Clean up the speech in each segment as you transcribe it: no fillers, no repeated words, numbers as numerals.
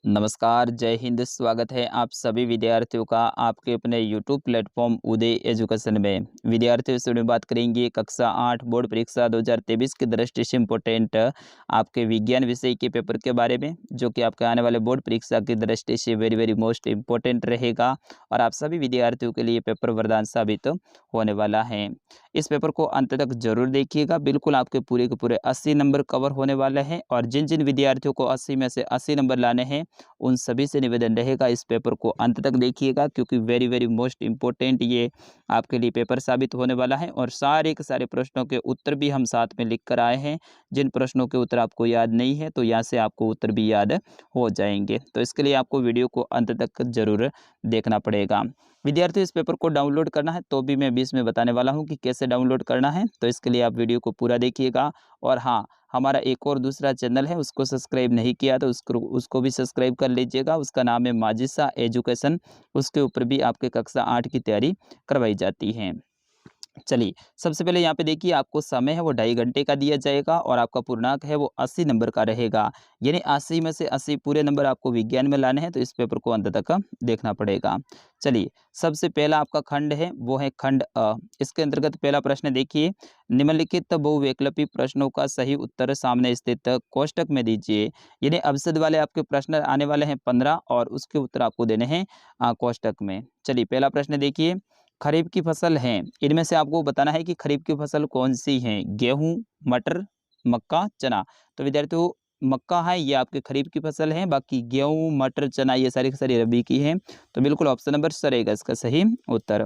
नमस्कार, जय हिंद। स्वागत है आप सभी विद्यार्थियों का आपके अपने यूट्यूब प्लेटफॉर्म उदय एजुकेशन में। विद्यार्थियों से में बात करेंगे कक्षा 8 बोर्ड परीक्षा 2023 की दृष्टि से इम्पोर्टेंट आपके विज्ञान विषय के पेपर के बारे में, जो कि आपके आने वाले बोर्ड परीक्षा की दृष्टि से वेरी वेरी मोस्ट इम्पोर्टेंट रहेगा और आप सभी विद्यार्थियों के लिए पेपर वरदान साबित होने वाला है। इस पेपर को अंत तक जरूर देखिएगा। बिल्कुल आपके पूरे के पूरे 80 नंबर कवर होने वाले हैं और जिन जिन विद्यार्थियों को 80 में से 80 नंबर लाने हैं उन सभी से निवेदन रहेगा इस पेपर को अंत तक देखिएगा, क्योंकि वेरी वेरी मोस्ट इम्पोर्टेंट ये आपके लिए पेपर साबित होने वाला है। और सारे के सारे प्रश्नों के उत्तर भी हम साथ में लिख कर आए हैं। जिन प्रश्नों के उत्तर आपको याद नहीं है तो यहाँ से आपको उत्तर भी याद हो जाएंगे, तो इसके लिए आपको वीडियो को अंत तक जरूर देखना पड़ेगा। विद्यार्थी इस पेपर को डाउनलोड करना है तो भी मैं बीच में बताने वाला हूँ कि कैसे डाउनलोड करना है, तो इसके लिए आप वीडियो को पूरा देखिएगा। और हाँ, हमारा एक और दूसरा चैनल है, उसको सब्सक्राइब नहीं किया तो उसको भी सब्सक्राइब कर लीजिएगा। उसका नाम है माजिसा एजुकेशन। उसके ऊपर भी आपके कक्षा 8 की तैयारी करवाई जाती है। चलिए, सबसे पहले यहाँ पे देखिए, आपको समय है वो 2.5 घंटे का दिया जाएगा और आपका पूर्णांक है वो 80 नंबर का रहेगा। यानी 80 में से 80 पूरे नंबर आपको विज्ञान में लाने हैं, तो इस पेपर को अंत तक देखना पड़ेगा। चलिए, सबसे पहला आपका खंड है वो है खंड अ। इसके अंतर्गत पहला प्रश्न देखिए, निम्नलिखित बहुविकल्पी प्रश्नों का सही उत्तर सामने स्थित कोष्टक में दीजिए। यानी अवसाद वाले आपके प्रश्न आने वाले हैं 15 और उसके उत्तर आपको देने हैं कोष्टक में। चलिए, पहला प्रश्न देखिए, खरीफ की फसल है, इनमें से आपको बताना है कि खरीफ की फसल कौन सी है। गेहूं, मटर, मक्का, चना। तो विद्यार्थियों, मक्का है ये आपके खरीफ की फसल है, बाकी गेहूं, मटर, चना ये सारी की सारी रबी की है। तो बिल्कुल ऑप्शन नंबर स रहेगा इसका सही उत्तर।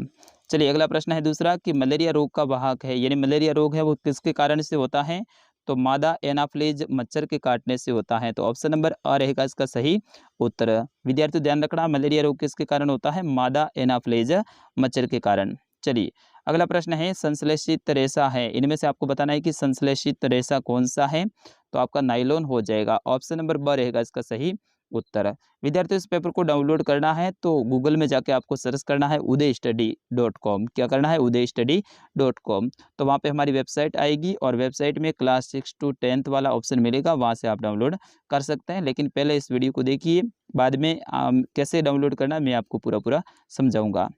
चलिए, अगला प्रश्न है दूसरा कि मलेरिया रोग का वाहक है, यानी मलेरिया रोग है वो किसके कारण से होता है। तो मादा एनाफ्लेज मच्छर के काटने से होता है। तो ऑप्शन नंबर अ रहेगा इसका सही उत्तर। विद्यार्थी ध्यान रखना, मलेरिया रोग किसके कारण होता है। मादा एनाफ्लेज मच्छर के कारण। चलिए, अगला प्रश्न है संश्लेषित रेशा है, इनमें से आपको बताना है कि संश्लेषित रेशा कौन सा है। तो आपका नाइलॉन हो जाएगा। ऑप्शन नंबर ब रहेगा इसका सही उत्तर। विद्यार्थियों, इस पेपर को डाउनलोड करना है तो गूगल में जाके आपको सर्च करना है udaystudy.com। क्या करना है, udaystudy.com। तो वहाँ पे हमारी वेबसाइट आएगी और वेबसाइट में क्लास 6 to 10th वाला ऑप्शन मिलेगा, वहाँ से आप डाउनलोड कर सकते हैं। लेकिन पहले इस वीडियो को देखिए, बाद में कैसे डाउनलोड करना है मैं आपको पूरा पूरा समझाऊंगा।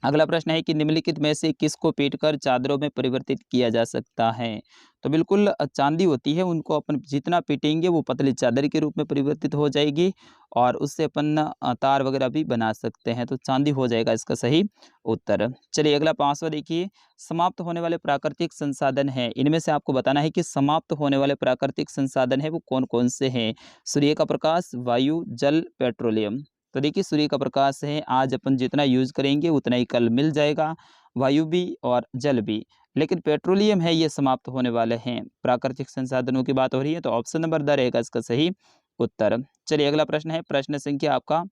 अगला प्रश्न है कि निम्नलिखित में से किसको पीटकर चादरों में परिवर्तित किया जा सकता है। तो बिल्कुल चांदी होती है, उनको अपन जितना पीटेंगे वो पतली चादर के रूप में परिवर्तित हो जाएगी और उससे अपन तार वगैरह भी बना सकते हैं। तो चांदी हो जाएगा इसका सही उत्तर। चलिए, अगला 5वां देखिए, समाप्त होने वाले प्राकृतिक संसाधन है, इनमें से आपको बताना है कि समाप्त होने वाले प्राकृतिक संसाधन है वो कौन कौन से हैं। सूर्य का प्रकाश, वायु, जल, पेट्रोलियम। तो देखिए, सूर्य का प्रकाश है, आज अपन जितना यूज करेंगे उतना ही कल मिल जाएगा। वायु भी और जल भी। लेकिन पेट्रोलियम है ये समाप्त होने वाले हैं। प्राकृतिक संसाधनों की बात हो रही है, तो ऑप्शन नंबर द रहेगा इसका सही उत्तर। चलिए, अगला प्रश्न है प्रश्न संख्या आपका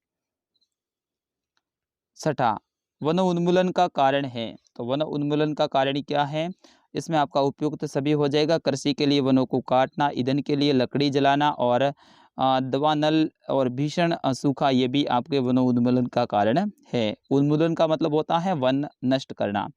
6, वन उन्मूलन का कारण है। तो वन उन्मूलन का कारण क्या है, इसमें आपका उपयुक्त सभी हो जाएगा। कृषि के लिए वनों को काटना, ईंधन के लिए लकड़ी जलाना और दवा नल और भीषण सूखा, ये भी आपके वन उन्मूलन का कारण है। उन्मूलन का मतलब होता है वन नष्ट करना।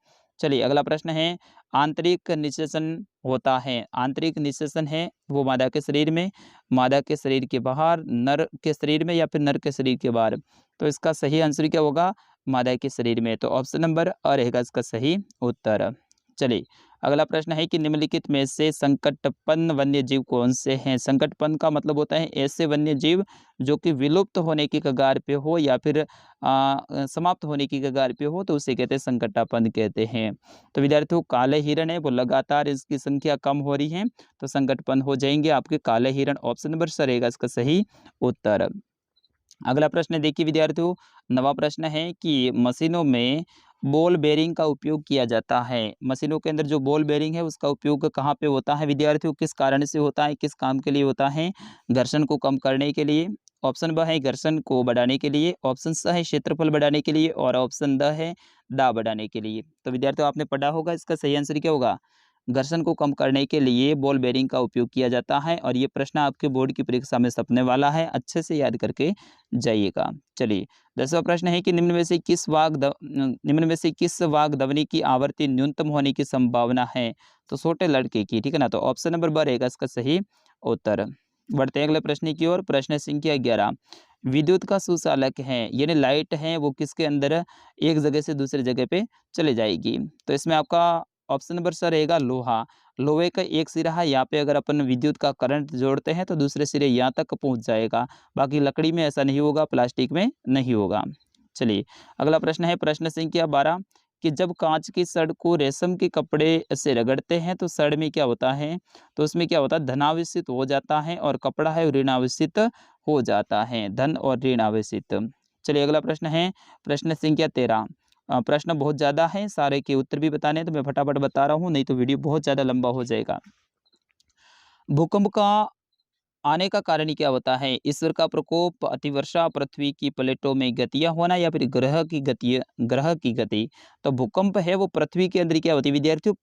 चलिए, अगला प्रश्न है आंतरिक निषेचन होता है। आंतरिक निषेचन है वो मादा के शरीर में, मादा के शरीर के बाहर, नर के शरीर में या फिर नर के शरीर के बाहर। तो इसका सही आंसर क्या होगा, मादा के शरीर में। तो ऑप्शन नंबर अ रहेगा इसका सही उत्तर। चलिए, अगला प्रश्न है कि निम्नलिखित में से संकटपन्न वन्य जीव कौन से हैं। संकटपन्न का मतलब होता है ऐसे वन्य जीव जो कि विलुप्त होने की कगार पे हो या फिर समाप्त होने की कगार पे हो, तो उसे कहते हैं संकटापन्न कहते हैं। तो विद्यार्थियों, काले हिरण है वो लगातार इसकी संख्या कम हो रही है, तो संकटपन्न हो जाएंगे आपके काले हिरण। ऑप्शन नंबर स रहेगा इसका सही उत्तर। अगला प्रश्न देखिए विद्यार्थियों, नवा प्रश्न है कि मशीनों में बॉल बेरिंग का उपयोग किया जाता है। मशीनों के अंदर जो बॉल बेरिंग है उसका उपयोग कहाँ पे होता है विद्यार्थियों, किस कारण से होता है, किस काम के लिए होता है। घर्षण को कम करने के लिए, ऑप्शन ब है घर्षण को बढ़ाने के लिए, ऑप्शन स है क्षेत्रफल बढ़ाने के लिए और ऑप्शन द है दाब बढ़ाने के लिए। तो विद्यार्थियों, आपने पढ़ा होगा, इसका सही आंसर क्या होगा, घर्षण को कम करने के लिए बॉल बेरिंग का उपयोग किया जाता है। और ये प्रश्न आपके बोर्ड की परीक्षा में छपने वाला है, अच्छे से याद करके जाइएगा। चलिए, 10वां प्रश्न है कि निम्न में से किस वाग ध्वनि की आवृत्ति न्यूनतम होने की संभावना है। तो छोटे लड़के की, ठीक है ना। तो ऑप्शन नंबर ब रहेगा इसका सही उत्तर। बढ़ते हैं अगले प्रश्न की ओर। प्रश्न संख्या 11, विद्युत का सुचालक है यानी लाइट है वो किसके अंदर एक जगह से दूसरी जगह पे चले जाएगी। तो इसमें आपका ऑप्शन नंबर सर रहेगा लोहा। लोहे का एक सिरा है, यहाँ पे अगर अपन विद्युत का करंट जोड़ते हैं तो दूसरे सिरे यहाँ तक पहुँच जाएगा। बाकी लकड़ी में ऐसा नहीं होगा, प्लास्टिक में नहीं होगा। चलिए अगला प्रश्न है प्रश्न संख्या 12, कि जब कांच की सड़ को रेशम के कपड़े से रगड़ते हैं तो सड़ में क्या होता है। तो उसमें क्या होता है, धनावेशित हो जाता है और कपड़ा है ऋणावेशित हो जाता है, धन और ऋण आवेशित। चलिए अगला प्रश्न है प्रश्न संख्या 13। प्रश्न बहुत ज़्यादा है, सारे के उत्तर भी बताने हैं, तो मैं फटाफट बता रहा हूँ, नहीं तो वीडियो बहुत ज़्यादा लंबा हो जाएगा। भूकंप का आने का कारण क्या होता है। ईश्वर का प्रकोप, अतिवर्षा, पृथ्वी की प्लेटों में गतियां होना या फिर ग्रह की गति। तो भूकंप है वो पृथ्वी के अंदर क्या होती है विद्यार्थियों,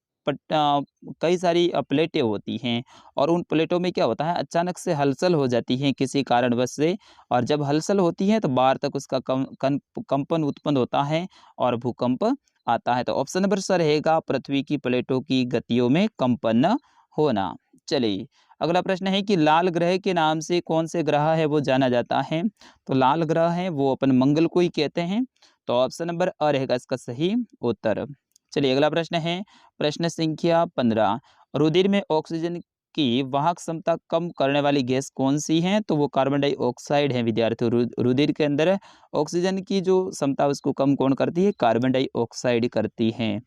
कई सारी प्लेटें होती हैं और उन प्लेटों में क्या होता है अचानक से हलचल हो जाती है किसी कारणवश से, और जब हलचल होती है तो बाहर तक उसका कंपन उत्पन्न होता है और भूकंप आता है। तो ऑप्शन नंबर सर रहेगा पृथ्वी की प्लेटों की गतियों में कंपन होना। चलिए अगला प्रश्न है कि लाल ग्रह के नाम से कौन से ग्रह है वो जाना जाता है। तो लाल ग्रह है वो अपन मंगल को ही कहते हैं। तो ऑप्शन नंबर अ रहेगा इसका सही उत्तर। चलिए अगला प्रश्न है प्रश्न संख्या 15, रुधिर में ऑक्सीजन की वाहक क्षमता कम करने वाली गैस कौन सी है। तो वो कार्बन डाइऑक्साइड है विद्यार्थियों। रुधिर के अंदर ऑक्सीजन की जो क्षमता उसको कम कौन करती है, कार्बन डाइऑक्साइड करती है।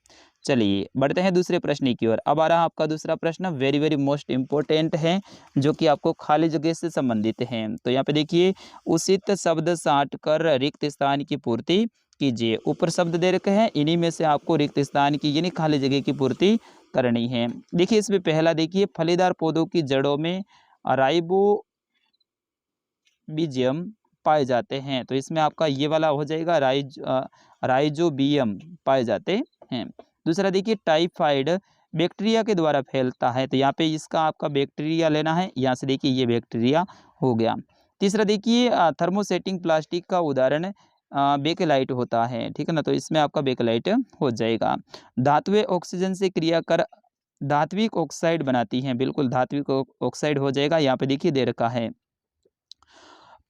चलिए बढ़ते हैं दूसरे प्रश्न की ओर। अब आ रहा आपका दूसरा प्रश्न, वेरी वेरी मोस्ट इंपॉर्टेंट है, जो कि आपको खाली जगह से संबंधित है। तो यहाँ पे देखिए, उचित शब्द साट कर रिक्त स्थान की पूर्ति कीजिए। ऊपर शब्द दे रखे हैं, इन्हीं में से आपको रिक्त स्थान की यानी खाली जगह की पूर्ति करनी है। देखिए इसमें पहला देखिए, फलीदार पौधों की जड़ों में राइबोबिजियम पाए जाते हैं। तो इसमें आपका ये वाला हो जाएगा राइजोबियम पाए जाते हैं। दूसरा देखिए, टाइफाइड बैक्टीरिया के द्वारा फैलता है। तो यहाँ पे इसका आपका बैक्टीरिया लेना है, यहाँ से देखिए ये बैक्टीरिया हो गया। तीसरा देखिए, थर्मोसेटिंग प्लास्टिक का उदाहरण बेकेलाइट होता है, ठीक है ना। तो इसमें आपका बेकेलाइट हो जाएगा। धातुएं ऑक्सीजन से क्रिया कर धात्विक ऑक्साइड बनाती हैं, बिल्कुल धात्विक ऑक्साइड हो जाएगा। यहाँ पे देखिए दे रखा है।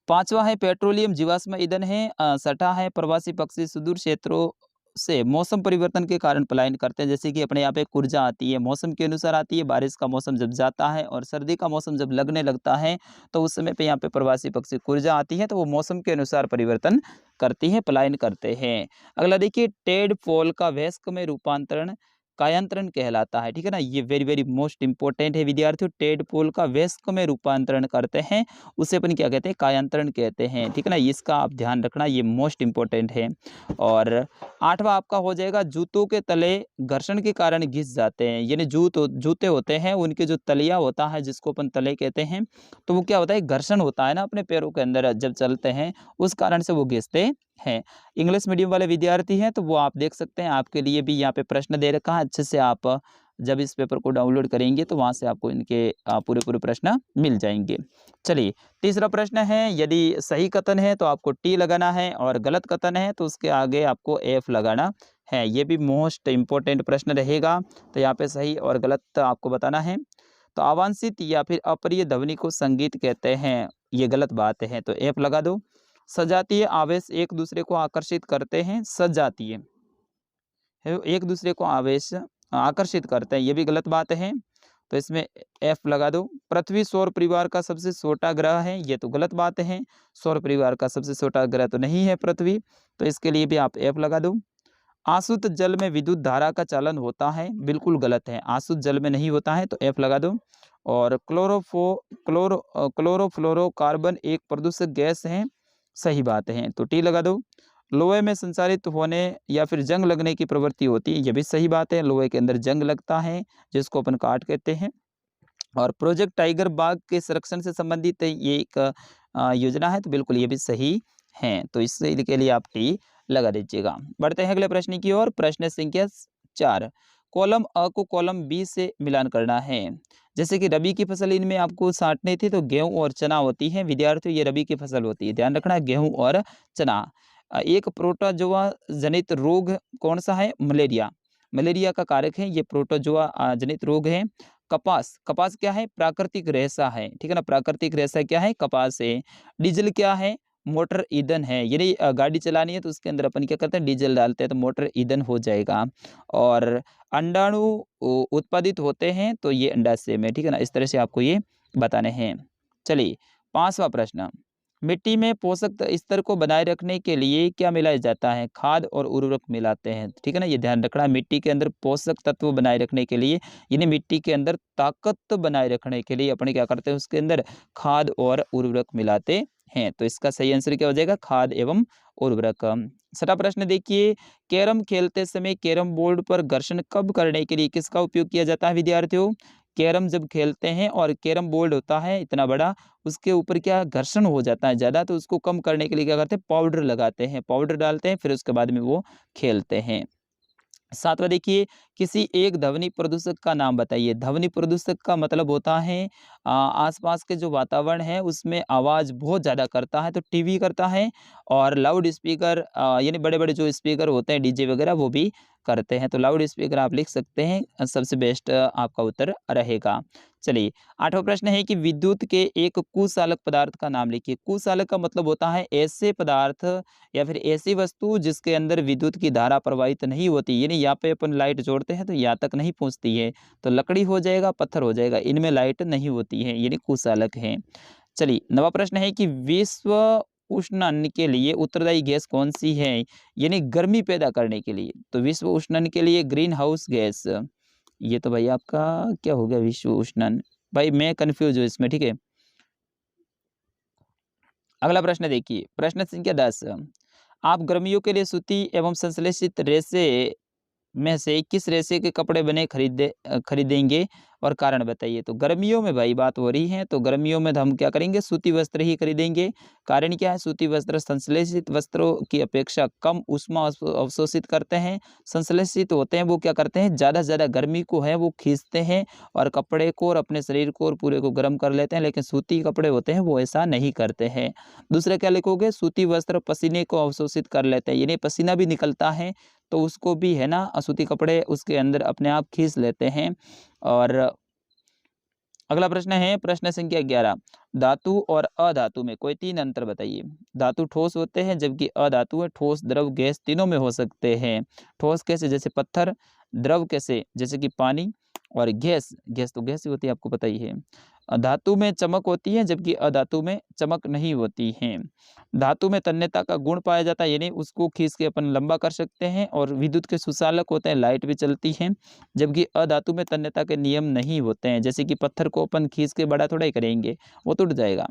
पांचवा है पेट्रोलियम जीवाश्म ईंधन है। छठा है प्रवासी पक्षी सुदूर क्षेत्रों से मौसम परिवर्तन के कारण पलायन करते हैं। जैसे कि अपने यहाँ पे कुर्जा आती है, मौसम के अनुसार आती है। बारिश का मौसम जब जाता है और सर्दी का मौसम जब लगने लगता है तो उस समय पे यहाँ पे प्रवासी पक्षी कुर्जा आती है, तो वो मौसम के अनुसार परिवर्तन करती है, पलायन करते हैं। अगला देखिए, टेड पोल का वयस्क में रूपांतरण कायांतरण कहलाता है, ठीक है ना। ये वेरी वेरी मोस्ट इंपॉर्टेंट है विद्यार्थियों। टेड पोल का वयस्क में रूपांतरण करते हैं, उसे अपन क्या कहते हैं, कायांतरण कहते हैं, ठीक है ना। इसका आप ध्यान रखना, ये मोस्ट इंपॉर्टेंट है। और आठवां आपका हो जाएगा, जूतों के तले घर्षण के कारण घिस जाते हैं। यानी जूते होते हैं, उनके जो तलिया होता है जिसको अपन तले कहते हैं, तो वो क्या होता है, घर्षण होता है ना अपने पैरों के अंदर जब चलते हैं, उस कारण से वो घिसते हैं। इंग्लिश मीडियम वाले विद्यार्थी हैं तो वो आप देख सकते हैं, आपके लिए भी यहाँ पे प्रश्न दे रखा है। अच्छे से आप जब इस पेपर को डाउनलोड करेंगे तो वहाँ से आपको इनके पूरे पूरे प्रश्न मिल जाएंगे। चलिए तीसरा प्रश्न है, यदि सही कथन है तो आपको टी लगाना है और गलत कथन है तो उसके आगे आपको एफ लगाना है। ये भी मोस्ट इंपॉर्टेंट प्रश्न रहेगा। तो यहाँ पे सही और गलत आपको बताना है। तो अवांछित या फिर अप्रिय ध्वनि को संगीत कहते हैं, ये गलत बात है, तो एफ लगा दो। सजातीय आवेश एक दूसरे को आकर्षित करते हैं, सजातीय है एक दूसरे को आवेश आकर्षित करते हैं, ये भी गलत बात है, तो इसमें एफ लगा दो। पृथ्वी सौर परिवार का सबसे छोटा ग्रह है, ये तो गलत बात है। सौर परिवार का सबसे छोटा ग्रह तो नहीं है पृथ्वी, तो इसके लिए भी आप एफ लगा दो। आसुत जल में विद्युत धारा का चालन होता है, बिल्कुल गलत है, आसुत जल में नहीं होता है, तो एफ लगा दो। और क्लोरोफ्लोरोकार्बन एक प्रदूषक गैस है, सही बात है, तो टी लगा दो। लोहे में संचारित होने या फिर जंग लगने की प्रवृत्ति होती है, यह भी सही बात है, लोहे के अंदर जंग लगता है जिसको अपन काट कहते हैं। और प्रोजेक्ट टाइगर बाघ के संरक्षण से संबंधित ये एक योजना है, तो बिल्कुल ये भी सही है, तो इसके लिए आप टी लगा दीजिएगा। बढ़ते हैं अगले प्रश्न की ओर। प्रश्न संख्या 4, कॉलम अ को कॉलम बी से मिलान करना है। जैसे कि रबी की फसल इनमें आपको छांटनी थी, तो गेहूं और चना होती है विद्यार्थियों, ये रबी की फसल होती है, ध्यान रखना, गेहूं और चना। एक प्रोटोजोआ जनित रोग कौन सा है, मलेरिया। मलेरिया का कारक है ये प्रोटोजोआ जनित रोग है। कपास, कपास क्या है? प्राकृतिक रेशा है, ठीक है ना, प्राकृतिक रेशा क्या है? कपास है। डीजल क्या है? मोटर ईंधन है, यानी गाड़ी चलानी है तो उसके अंदर अपन क्या करते हैं? डीजल डालते हैं, तो मोटर ईंधन हो जाएगा। और अंडाणु उत्पादित होते हैं तो ये अंडाशय में, ठीक है ना, इस तरह से आपको ये बताने हैं। चलिए 5वां प्रश्न, मिट्टी में पोषक स्तर को बनाए रखने के लिए क्या मिलाया जाता है? खाद और उर्वरक मिलाते हैं, ठीक है ना, ये ध्यान रखना। मिट्टी के अंदर पोषक तत्व बनाए रखने के लिए, यानी मिट्टी के अंदर ताकत बनाए रखने के लिए अपने क्या करते हैं? उसके अंदर खाद और उर्वरक मिलाते हैं। तो इसका सही आंसर क्या हो जाएगा? खाद एवं उर्वरक। 6वां प्रश्न देखिए, कैरम खेलते समय कैरम बोर्ड पर घर्षण कब करने के लिए किसका उपयोग किया जाता है विद्यार्थियों? कैरम जब खेलते हैं और कैरम बोर्ड होता है इतना बड़ा, उसके ऊपर क्या घर्षण हो जाता है ज़्यादा, तो उसको कम करने के लिए क्या करते हैं? पाउडर लगाते हैं, पाउडर डालते हैं, फिर उसके बाद में वो खेलते हैं। 7वां देखिए, किसी एक ध्वनि प्रदूषक का नाम बताइए। ध्वनि प्रदूषक का मतलब होता है आसपास के जो वातावरण है उसमें आवाज़ बहुत ज़्यादा करता है, तो टीवी करता है। और लाउड स्पीकर यानी बड़े-बड़े जो स्पीकर होते हैं डीजे वगैरह, वो भी करते हैं। तो लाउड स्पीकर आप लिख सकते हैं, सबसे बेस्ट आपका उत्तर रहेगा। चलिए 8वां प्रश्न है कि विद्युत के एक कुचालक पदार्थ का नाम लिखिए। कुचालक का मतलब होता है ऐसे पदार्थ या फिर ऐसी वस्तु जिसके अंदर विद्युत की धारा प्रवाहित नहीं होती, यानी यहाँ पे अपन लाइट जोड़ते हैं तो यहाँ तक नहीं पहुँचती है, तो लकड़ी हो जाएगा, पत्थर हो जाएगा, इनमें लाइट नहीं होती है, यानी कुचालक है। चलिए 9वां प्रश्न है कि विश्व उष्णन के लिए उत्तरदायी गैस कौन सी है, यानी गर्मी पैदा करने के लिए? तो विश्व उष्णन के लिए ग्रीन हाउस गैस, ये तो भाई आपका क्या हो गया? विश्व उष्णन, भाई मैं कंफ्यूज हूँ इसमें, ठीक है। अगला प्रश्न देखिए, प्रश्न संख्या 10, आप गर्मियों के लिए सूती एवं संश्लेषित रेशे में से किस रेशे के कपड़े बने खरीदेंगे और कारण बताइए? तो गर्मियों में भाई बात हो रही है, तो गर्मियों में तो हम क्या करेंगे? सूती वस्त्र ही खरीदेंगे। कारण क्या है? सूती वस्त्र संश्लेषित वस्त्रों की अपेक्षा कम ऊष्मा अवशोषित करते हैं। संश्लेषित होते हैं वो क्या करते हैं? ज़्यादा से ज़्यादा गर्मी को है वो खींचते हैं और कपड़े को और अपने शरीर को और पूरे को गर्म कर लेते हैं, लेकिन सूती कपड़े होते हैं वो ऐसा नहीं करते हैं। दूसरा क्या लिखोगे? सूती वस्त्र पसीने को अवशोषित कर लेते हैं, यानी पसीना भी निकलता है तो उसको भी है ना, सूती कपड़े उसके अंदर अपने आप खींच लेते हैं। और अगला प्रश्न है प्रश्न संख्या 11, धातु और अधातु में कोई 3 अंतर बताइए। धातु ठोस होते हैं जबकि अधातु है ठोस, द्रव, गैस तीनों में हो सकते हैं। ठोस कैसे? जैसे पत्थर। द्रव कैसे? जैसे कि पानी। और गैस, गैस तो गैस ही होती है, आपको पता ही है। धातु में चमक होती है जबकि अधातु में चमक नहीं होती है। धातु में तन्यता का गुण पाया जाता है, यानी उसको खींच के अपन लंबा कर सकते हैं। और विद्युत के सुचालक होते हैं, लाइट भी चलती है। जबकि अधातु में तन्यता के नियम नहीं होते हैं, जैसे कि पत्थर को अपन खींच के बड़ा थोड़ा ही करेंगे, वो टूट जाएगा।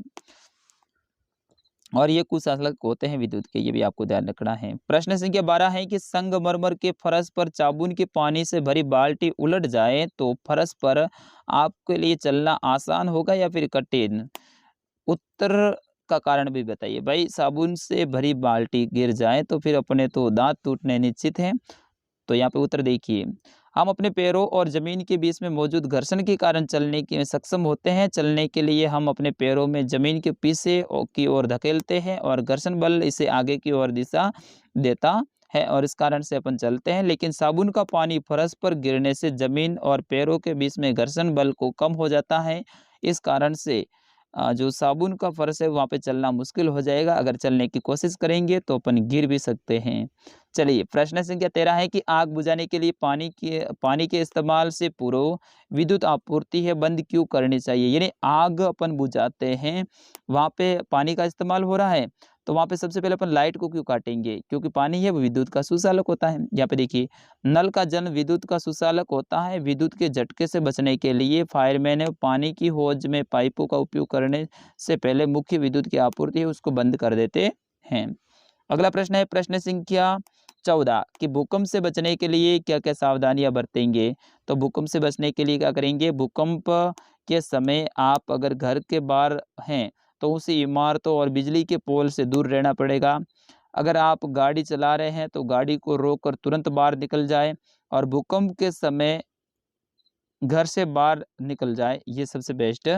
और ये कुचालक होते हैं विद्युत के, ये भी आपको ध्यान रखना है। प्रश्न संख्या 12 है कि संगमरमर के फर्श पर साबुन के पानी से भरी बाल्टी उलट जाए तो फर्श पर आपके लिए चलना आसान होगा या फिर कठिन? उत्तर का कारण भी बताइए। भाई साबुन से भरी बाल्टी गिर जाए तो फिर अपने तो दांत टूटने निश्चित हैं। तो यहाँ पे उत्तर देखिए, हम अपने पैरों और ज़मीन के बीच में मौजूद घर्षण के कारण चलने के सक्षम होते हैं। चलने के लिए हम अपने पैरों में ज़मीन के पीछे की ओर धकेलते हैं और घर्षण बल इसे आगे की ओर दिशा देता है और इस कारण से अपन चलते हैं। लेकिन साबुन का पानी फर्श पर गिरने से ज़मीन और पैरों के बीच में घर्षण बल को कम हो जाता है। इस कारण से जो साबुन का फर्श है वहाँ पे चलना मुश्किल हो जाएगा। अगर चलने की कोशिश करेंगे तो अपन गिर भी सकते हैं। चलिए प्रश्न संख्या 13 है कि आग बुझाने के लिए पानी के इस्तेमाल से पूर्व विद्युत आपूर्ति है बंद क्यों करनी चाहिए? यानी आग अपन बुझाते हैं, वहाँ पे पानी का इस्तेमाल हो रहा है, तो वहाँ पे सबसे पहले अपन लाइट को क्यों काटेंगे? क्योंकि पानी है वो विद्युत का सुचालक होता है। यहाँ पे देखिए, नल का जन्म विद्युत का सुचालक होता है। विद्युत के झटके से बचने के लिए फायरमैन पानी की हौज में पाइपों का उपयोग करने से पहले मुख्य विद्युत की आपूर्ति है उसको बंद कर देते हैं। अगला प्रश्न है प्रश्न संख्या 14 कि भूकंप से बचने के लिए क्या-क्या सावधानियां बरतेंगे? तो भूकंप से बचने के लिए क्या करेंगे? भूकंप के समय आप अगर घर के बाहर हैं तो उसी इमारतों और बिजली के पोल से दूर रहना पड़ेगा। अगर आप गाड़ी चला रहे हैं तो गाड़ी को रोककर तुरंत बाहर निकल जाए और भूकंप के समय घर से बाहर निकल जाए, ये सबसे बेस्ट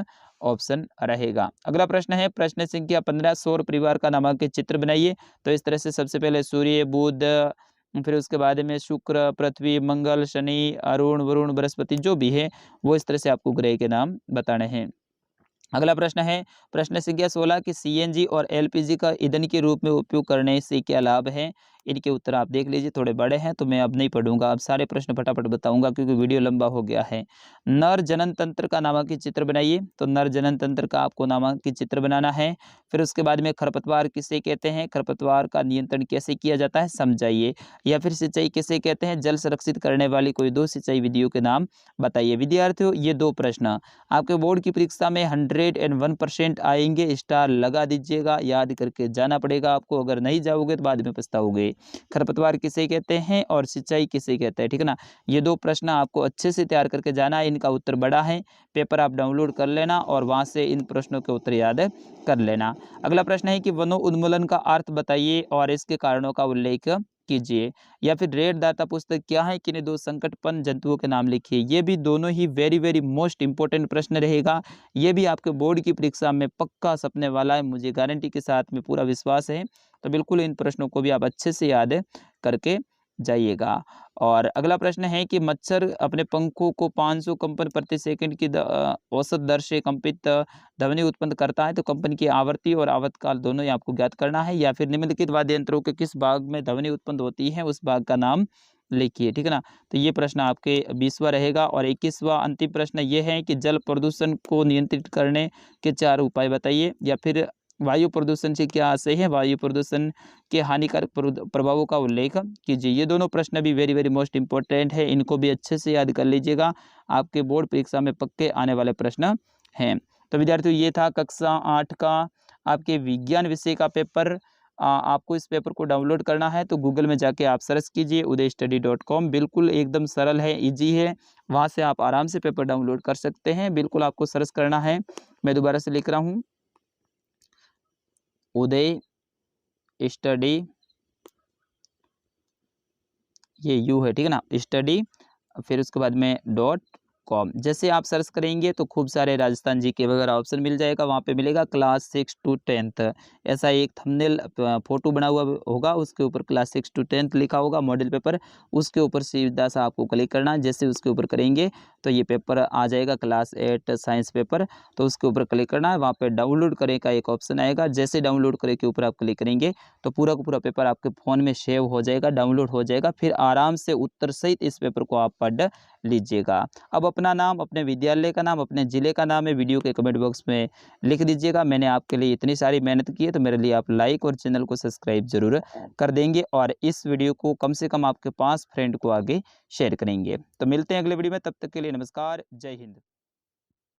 ऑप्शन रहेगा। अगला प्रश्न है प्रश्न संख्या 15 सौर परिवार का नामांकित चित्र बनाइए। तो इस तरह से सबसे पहले सूर्य, बुध, फिर उसके बाद में शुक्र, पृथ्वी, मंगल, शनि, अरुण, वरुण, बृहस्पति, जो भी है वो इस तरह से आपको ग्रह के नाम बताने हैं। अगला प्रश्न है प्रश्न संख्या 16 कि सीएनजी और एलपीजी का ईंधन के रूप में उपयोग करने से क्या लाभ है। इनके उत्तर आप देख लीजिए, थोड़े बड़े हैं तो मैं अब नहीं पढ़ूंगा, अब सारे प्रश्न फटाफट बताऊंगा क्योंकि वीडियो लंबा हो गया है। नर जनन तंत्र का नामांकित चित्र बनाइए, तो नर जनन तंत्र का आपको नामांकित चित्र बनाना है। फिर उसके बाद में खरपतवार किसे कहते हैं, खरपतवार का नियंत्रण कैसे किया जाता है समझाइए। या फिर सिंचाई किसे कहते हैं, जल संरक्षित करने वाली कोई दो सिंचाई विधियों के नाम बताइए। विद्यार्थियों ये दो प्रश्न आपके बोर्ड की परीक्षा में 101% आएंगे, स्टार लगा दीजिएगा, याद करके जाना पड़ेगा आपको, अगर नहीं जाओगे तो बाद में पछताओगे। खरपतवार किसे कहते हैं और सिंचाई किसे कहते हैं, ठीक है ना। ये दो प्रश्न आपको अच्छे से तैयार करके जाना है, इनका उत्तर बड़ा है, पेपर आप डाउनलोड कर लेना और वहां से इन प्रश्नों के उत्तर याद कर लेना। अगला प्रश्न है कि वनो उन्मूलन का अर्थ बताइए और इसके कारणों का उल्लेख कीजिए। या फिर रेड दाता पुस्तक क्या है, किन्हीं दो संकटपन जंतुओं के नाम लिखिए। ये भी दोनों ही वेरी वेरी मोस्ट इंपॉर्टेंट प्रश्न रहेगा, ये भी आपके बोर्ड की परीक्षा में पक्का सपने वाला है, मुझे गारंटी के साथ में पूरा विश्वास है। तो बिल्कुल इन प्रश्नों को भी आप अच्छे से याद करके जाइएगा। और अगला प्रश्न है कि मच्छर अपने पंखों को 500 कंपन प्रति सेकंड की औसत दर से कंपित ध्वनि उत्पन्न करता है, तो कंपन की आवृत्ति और आवर्तकाल दोनों ही आपको ज्ञात करना है। या फिर निम्नलिखित वाद्य यंत्रों के किस भाग में ध्वनि उत्पन्न होती है, उस भाग का नाम लिखिए, ठीक है ना। तो ये प्रश्न आपके 20वां रहेगा। और 21वां अंतिम प्रश्न ये है कि जल प्रदूषण को नियंत्रित करने के 4 उपाय बताइए। या फिर वायु प्रदूषण से क्या आशय है, वायु प्रदूषण के हानिकारक प्रभावों का उल्लेख कीजिए। ये दोनों प्रश्न भी वेरी वेरी मोस्ट इंपॉर्टेंट है, इनको भी अच्छे से याद कर लीजिएगा, आपके बोर्ड परीक्षा में पक्के आने वाले प्रश्न हैं। तो विद्यार्थियों ये था कक्षा 8 का आपके विज्ञान विषय का पेपर। आपको इस पेपर को डाउनलोड करना है तो गूगल में जाके आप सर्च कीजिए udaystudy.com, बिल्कुल एकदम सरल है, इजी है, वहाँ से आप आराम से पेपर डाउनलोड कर सकते हैं। बिल्कुल आपको सर्च करना है, मैं दोबारा से लिख रहा हूँ, उदय स्टडी, ये यू है, ठीक है ना, स्टडी, फिर उसके बाद में .com। जैसे आप सर्च करेंगे तो खूब सारे राजस्थान जीके वगैरह ऑप्शन मिल जाएगा, वहाँ पे मिलेगा क्लास 6 to 10th, ऐसा एक थंबनेल फोटो बना हुआ होगा, उसके ऊपर क्लास 6 to 10th लिखा होगा मॉडल पेपर, उसके ऊपर सीधा सा आपको क्लिक करना है। जैसे उसके ऊपर करेंगे तो ये पेपर आ जाएगा क्लास 8 साइंस पेपर, तो उसके ऊपर क्लिक करना है, वहाँ पे डाउनलोड करें का एक ऑप्शन आएगा। जैसे डाउनलोड करें के ऊपर आप क्लिक करेंगे तो पूरा का पूरा पेपर आपके फ़ोन में सेव हो जाएगा, डाउनलोड हो जाएगा, फिर आराम से उत्तर सहित इस पेपर को आप पढ़ लीजिएगा। अब अपना नाम, अपने विद्यालय का नाम, अपने ज़िले का नाम है वीडियो के कमेंट बॉक्स में लिख दीजिएगा। मैंने आपके लिए इतनी सारी मेहनत की है तो मेरे लिए आप लाइक और चैनल को सब्सक्राइब जरूर कर देंगे और इस वीडियो को कम से कम आपके 5 फ्रेंड को आगे शेयर करेंगे। तो मिलते हैं अगले वीडियो में, तब तक के लिए नमस्कार, जय हिंद।